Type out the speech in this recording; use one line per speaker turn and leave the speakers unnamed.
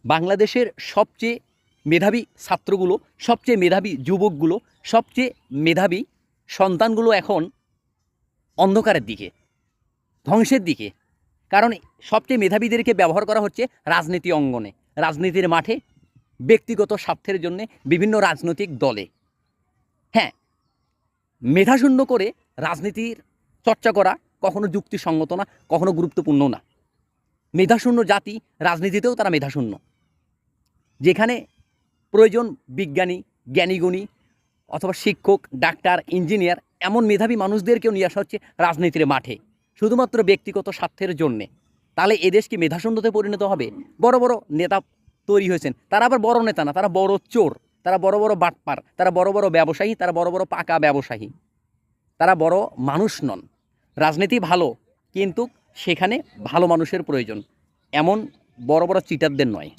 বাংলাদেশের সবচেয়ে মেধাবী ছাত্রগুলো, সবচেয়ে মেধাবী যুবকগুলো, সবচেয়ে মেধাবী সন্তানগুলো এখন অন্ধকারের দিকে, ধ্বংসের দিকে। কারণ সবচেয়ে মেধাবীদেরকে ব্যবহার করা হচ্ছে রাজনীতি অঙ্গনে, রাজনীতির মাঠে, ব্যক্তিগত স্বার্থের জন্যে, বিভিন্ন রাজনৈতিক দলে। হ্যাঁ, মেধাশূন্য করে রাজনীতির চর্চা করা কখনো যুক্তিসঙ্গত না, কখনো গুরুত্বপূর্ণ না। মেধাশূন্য জাতি, রাজনীতিতেও তারা মেধাশূন্য। যেখানে প্রয়োজন বিজ্ঞানী, জ্ঞানীগুণী অথবা শিক্ষক, ডাক্তার, ইঞ্জিনিয়ার এমন মেধাবী মানুষদেরকেও নিয়ে আসা হচ্ছে রাজনীতির মাঠে শুধুমাত্র ব্যক্তিগত স্বার্থের জন্যে। তাহলে এদেশ কি মেধাশূন্যতে পরিণত হবে? বড় বড় নেতা তৈরি হয়েছেন, তারা আবার বড় নেতা না, তারা বড় চোর, তারা বড় বড় বাটপার, তারা বড় বড় ব্যবসায়ী, তারা বড় বড় পাকা ব্যবসায়ী, তারা বড় মানুষ নন। রাজনীতি ভালো, কিন্তু সেখানে ভালো মানুষের প্রয়োজন, এমন বড় বড় চিটারদের নয়।